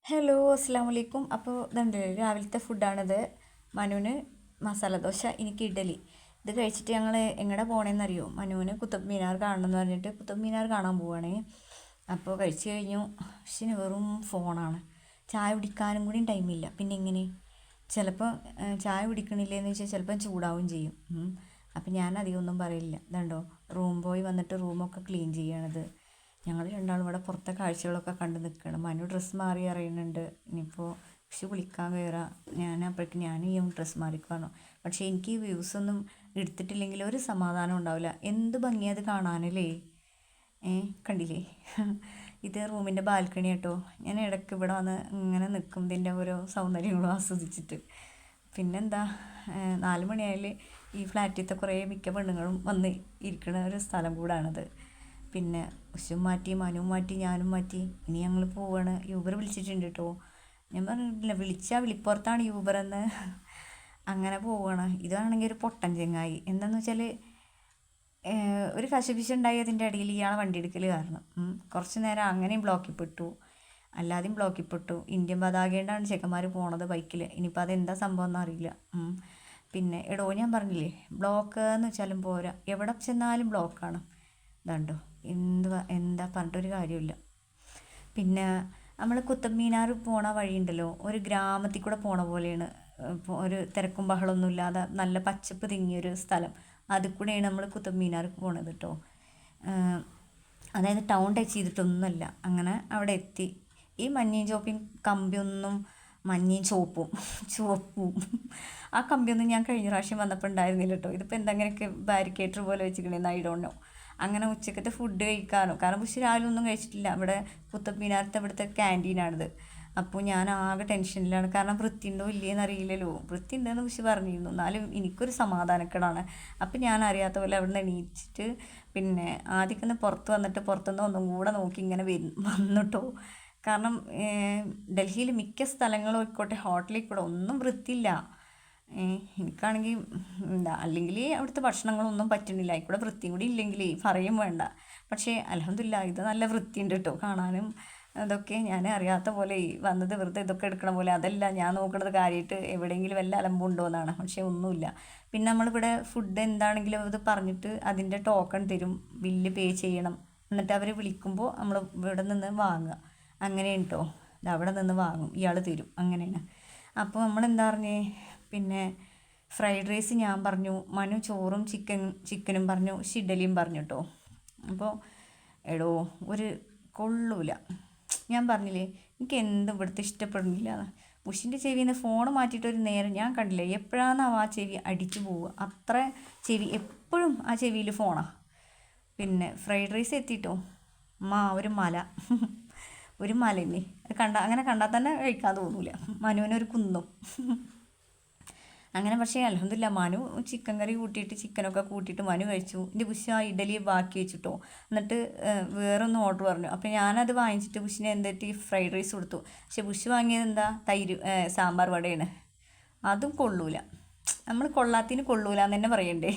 Hello അസ്സാം വലൈക്കും. അപ്പോൾ ഇതുണ്ട് രാവിലത്തെ ഫുഡാണിത്. മനുവിന് മസാല ദോശ, എനിക്ക് ഇഡലി. ഇത് കഴിച്ചിട്ട് ഞങ്ങൾ എങ്ങടെ പോകണമെന്നറിയോ? മനുവിന് കുത്തബ് മിനാർ കാണണമെന്ന് പറഞ്ഞിട്ട് കുത്തബ് മിനാർ കാണാൻ പോവുകയാണ്. അപ്പോൾ കഴിച്ച് കഴിഞ്ഞു. പക്ഷേ വെറും ഫോണാണ്. ചായ കുടിക്കാനും കൂടി ടൈമില്ല. പിന്നെ എങ്ങനെ ചിലപ്പോൾ ചായ കുടിക്കണില്ലേന്ന് വെച്ചാൽ ചിലപ്പം ചൂടാവും ചെയ്യും. അപ്പം ഞാൻ അധികം ഒന്നും പറയില്ല. ഇതുണ്ടോ റൂം ബോയ് വന്നിട്ട് റൂമൊക്കെ ക്ലീൻ ചെയ്യണത്. ഞങ്ങൾ രണ്ടാളും ഇവിടെ പുറത്തെ കാഴ്ചകളൊക്കെ കണ്ട് നിൽക്കണം. മനു ഡ്രസ്സ് മാറി അറിയുന്നുണ്ട്. ഇനിയിപ്പോൾ പക്ഷെ കുളിക്കാൻ കയറാം. ഞാൻ അപ്പോഴേക്കും ഞാനും ഡ്രസ്സ് മാറിക്കാണോ. പക്ഷേ എനിക്ക് ഈ വ്യൂസൊന്നും എടുത്തിട്ടില്ലെങ്കിൽ ഒരു സമാധാനം ഉണ്ടാവില്ല. എന്ത് ഭംഗിയത് കാണാനല്ലേ. കണ്ടില്ലേ? ഇത് റൂമിൻ്റെ ബാൽക്കണി കേട്ടോ. ഞാൻ ഇടയ്ക്ക് ഇവിടെ വന്ന് ഇങ്ങനെ നിൽക്കും ഇതിൻ്റെ ഓരോ സൗന്ദര്യങ്ങളും ആസ്വദിച്ചിട്ട്. പിന്നെന്താ, 4 മണിയായാൽ ഈ ഫ്ലാറ്റിലത്തെ കുറേ മിക്ക പെണ്ണുങ്ങളും വന്ന് ഇരിക്കുന്ന ഒരു സ്ഥലം കൂടാണിത്. പിന്നെ ഉഷും മാറ്റി, മനുവും മാറ്റി, ഞാനും മാറ്റി. ഇനി ഞങ്ങൾ പോവാണ്. യൂബർ വിളിച്ചിട്ടുണ്ട് കേട്ടോ. ഞാൻ പറഞ്ഞിട്ടില്ല, വിളിച്ചാൽ വിളിപ്പുറത്താണ് യൂബർ എന്ന്. അങ്ങനെ പോവുകയാണ്. ഇതാണെങ്കിൽ ഒരു പൊട്ടൻ ചെങ്ങായി. എന്താണെന്ന് വെച്ചാൽ ഒരു കശപിശുണ്ടായി അതിൻ്റെ ഇടയിൽ ഇയാളെ വണ്ടി എടുക്കൽ കാരണം. കുറച്ച് നേരം അങ്ങനെയും ബ്ലോക്കിൽ പെട്ടു, അല്ലാതെയും ബ്ലോക്കിൽ പെട്ടു. ഇന്ത്യൻ പതാകേണ്ടാണ് ചെക്കന്മാർ പോണത് ബൈക്കിൽ. ഇനിയിപ്പോൾ അതെന്താ സംഭവം എന്നറിയില്ല. പിന്നെ എടോ, ഞാൻ പറഞ്ഞില്ലേ ബ്ലോക്ക് എന്ന് വെച്ചാലും പോരാ, എവിടെ ചെന്നാലും ബ്ലോക്കാണ്. ഇതുണ്ടോ, എന്താ പറഞ്ഞിട്ടൊരു കാര്യമില്ല. പിന്നെ നമ്മൾ കുത്തബ് മിനാർ പോണ വഴിയുണ്ടല്ലോ, ഒരു ഗ്രാമത്തിൽ കൂടെ പോണ പോലെയാണ്. ഒരു തിരക്കും ബഹളമൊന്നും ഇല്ലാതെ നല്ല പച്ചപ്പ് തിങ്ങിയൊരു സ്ഥലം. അതിൽ കൂടെയാണ് നമ്മൾ കുത്തബ് മിനാർ പോണത് കേട്ടോ. അതായത് ടൗൺ ടച്ച് ചെയ്തിട്ടൊന്നുമല്ല. അങ്ങനെ അവിടെ എത്തി. ഈ മഞ്ഞയും ചോപ്പും കമ്പിയൊന്നും, മഞ്ഞയും ചുവപ്പും ആ കമ്പിയൊന്നും ഞാൻ കഴിഞ്ഞ പ്രാവശ്യം വന്നപ്പോൾ ഉണ്ടായിരുന്നില്ല കേട്ടോ. ഇതിപ്പോൾ എന്തെങ്കിലുമൊക്കെ ബാരിക്കേറ്റർ പോലെ വെച്ചിട്ടുണ്ടെന്ന് ഐ ഡോണ്ട് നോ. അങ്ങനെ ഉച്ചക്കത്തെ ഫുഡ് കഴിക്കാനോ, കാരണം പക്ഷേ രാവിലെ ഒന്നും കഴിച്ചിട്ടില്ല. ഇവിടെ കുത്തബ് മിനാരത്തെ ഇവിടുത്തെ ക്യാൻറ്റീനാണിത്. അപ്പോൾ ഞാൻ ആകെ ടെൻഷനിലാണ്. കാരണം വൃത്തി ഉണ്ടോ ഇല്ലയെന്ന് അറിയില്ലല്ലോ. വൃത്തി ഉണ്ടെന്ന് പക്ഷെ പറഞ്ഞിരുന്നു, എന്നാലും എനിക്കൊരു സമാധാനക്കേടാണ്. അപ്പം ഞാൻ അറിയാത്ത പോലെ അവിടെ നിന്ന് എണീച്ചിട്ട് പിന്നെ ആദ്യമൊക്കെ പുറത്ത് വന്നിട്ട് പുറത്തുനിന്ന് ഒന്നും കൂടെ നോക്കി ഇങ്ങനെ വന്നിട്ടോ. കാരണം ഡൽഹിയിൽ മിക്ക സ്ഥലങ്ങളും ആയിക്കോട്ടെ, ഹോട്ടലിൽ കൂടെ ഒന്നും വൃത്തിയില്ല. എനിക്കാണെങ്കിൽ എന്താ, അല്ലെങ്കിൽ അവിടുത്തെ ഭക്ഷണങ്ങളൊന്നും പറ്റുന്നില്ല. ആയിക്കൂടെ വൃത്തിയും കൂടി ഇല്ലെങ്കിൽ പറയും വേണ്ട. പക്ഷേ അൽഹംദുലില്ലാ ഇത് നല്ല വൃത്തിയുണ്ട് കേട്ടോ കാണാനും. അതൊക്കെ ഞാൻ അറിയാത്ത പോലെ വന്നത് വെറുതെ ഇതൊക്കെ എടുക്കണ പോലെ. അതല്ല ഞാൻ നോക്കണത് കാര്യമായിട്ട് എവിടെയെങ്കിലും വല്ല അലമ്പുണ്ടോ എന്നാണ്. പക്ഷേ ഒന്നുമില്ല. പിന്നെ നമ്മളിവിടെ ഫുഡ് എന്താണെങ്കിലും അത് പറഞ്ഞിട്ട് അതിൻ്റെ ടോക്കൺ തരും, ബില്ല് പേ ചെയ്യണം. എന്നിട്ട് അവർ വിളിക്കുമ്പോൾ നമ്മൾ ഇവിടെ നിന്ന് വാങ്ങുക. അങ്ങനെയാണ് കേട്ടോ. ഇത് അവിടെ നിന്ന് വാങ്ങും, ഇയാൾ തരും, അങ്ങനെയാണ്. അപ്പോൾ നമ്മളെന്താ പറഞ്ഞേ, പിന്നെ ഫ്രൈഡ് റൈസ് ഞാൻ പറഞ്ഞു, മനു ചോറും ചിക്കനും പറഞ്ഞു, ഇഡലിയും പറഞ്ഞു കേട്ടോ. അപ്പോൾ എടോ ഒരു കൊള്ളൂല. ഞാൻ പറഞ്ഞില്ലേ എനിക്ക് എന്തും ഇവിടുത്തെ ഇഷ്ടപ്പെടുന്നില്ല എന്ന്. ഉഷിൻ്റെ ചെവിയിൽ നിന്ന് ഫോൺ മാറ്റിയിട്ടൊരു നേരം ഞാൻ കണ്ടില്ലേ, എപ്പോഴാണെന്നാവും ആ ചെവി അടിച്ചു പോവുക. അത്ര ചെവി എപ്പോഴും ആ ചെവിയിൽ ഫോണാണ്. പിന്നെ ഫ്രൈഡ് റൈസ് എത്തിയിട്ടോ, ഒരു മല ഒരു മലന്നെ. അത് അങ്ങനെ കണ്ടാൽ തന്നെ കഴിക്കാൻ തോന്നൂല. മനുവിനൊരു കുന്നും. അങ്ങനെ പക്ഷേ അൽഹംദുലില്ലാ മനു ചിക്കൻ കറി കൂട്ടിയിട്ട് ചിക്കനൊക്കെ കൂട്ടിയിട്ട് മനു കഴിച്ചു. എൻ്റെ ബുഷ് ആ ഇഡലി ബാക്കി വെച്ചിട്ടോ. എന്നിട്ട് വേറൊന്ന് ഓർഡർ പറഞ്ഞു. അപ്പോൾ ഞാനത് വാങ്ങിച്ചിട്ട് ബുഷിനെ എന്തെറ്റി ഫ്രൈഡ് റൈസ് കൊടുത്തു. പക്ഷെ ബുഷ് വാങ്ങിയത് എന്താ, സാമ്പാർ വടയാണ്. അതും കൊള്ളൂല. നമ്മൾ കൊള്ളാത്തതിന് കൊള്ളൂല എന്ന് തന്നെ പറയണ്ടേ.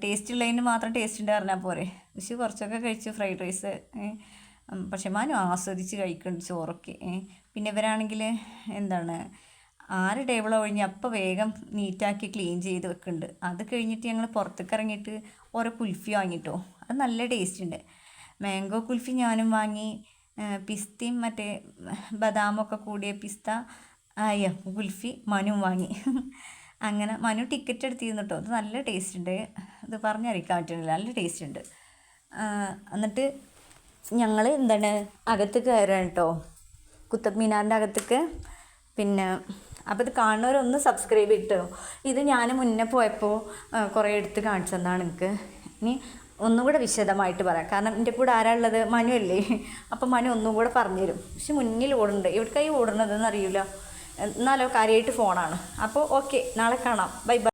ടേസ്റ്റ് ഉള്ളതിന് മാത്രം ടേസ്റ്റ് ഉണ്ട് പറഞ്ഞാൽ പോരെ. ബുഷ് കുറച്ചൊക്കെ കഴിച്ചു ഫ്രൈഡ് റൈസ്. പക്ഷെ മനു ആസ്വദിച്ച് കഴിക്കുന്നുണ്ട് ചോറൊക്കെ. പിന്നെ ഇവരാണെങ്കിൽ എന്താണ്, 6 ടേബിൾ ഒഴിഞ്ഞ് അപ്പോൾ വേഗം നീറ്റാക്കി ക്ലീൻ ചെയ്ത് വെക്കുന്നുണ്ട്. അത് കഴിഞ്ഞിട്ട് ഞങ്ങൾ പുറത്തേക്ക് ഇറങ്ങിയിട്ട് ഓരോ കുൽഫി വാങ്ങിയിട്ടോ. അത് നല്ല ടേസ്റ്റ് ഉണ്ട്. മാംഗോ കുൽഫി ഞാനും വാങ്ങി, പിസ്തയും മറ്റേ ബദാമൊക്കെ കൂടിയ കുൽഫി മനുവും വാങ്ങി. അങ്ങനെ മനു ടിക്കറ്റ് എടുത്തിരുന്നു കേട്ടോ. അത് നല്ല ടേസ്റ്റ് ഉണ്ട്. അത് പറഞ്ഞറിയിക്കാൻ പറ്റുന്നില്ല, നല്ല ടേസ്റ്റ് ഉണ്ട്. എന്നിട്ട് ഞങ്ങൾ എന്താണ് അകത്ത് കയറാണ് കേട്ടോ, കുത്തബ് മിനാറിൻ്റെ അകത്തേക്ക്. പിന്നെ അപ്പോൾ ഇത് കാണുന്നവരൊന്ന് സബ്സ്ക്രൈബ് ചെയ്തിട്ടോ. ഇത് ഞാൻ മുന്നേ പോയപ്പോൾ കുറേ എടുത്ത് കാണിച്ചു തന്നാണ് എനിക്ക്. ഇനി ഒന്നും കൂടെ വിശദമായിട്ട് പറയാം, കാരണം എൻ്റെ കൂടെ ആരാ ഉള്ളത്, മനു അല്ലേ. അപ്പോൾ മനു ഒന്നും കൂടെ പറഞ്ഞു തരും. പക്ഷെ മുന്നിൽ ഓടുന്നുണ്ട്, എവിടേക്കായി ഓടുന്നതെന്ന് അറിയില്ല. എന്നാലോ കാര്യമായിട്ട് ഫോണാണ്. അപ്പോൾ ഓക്കെ, നാളെ കാണാം. Bye bye.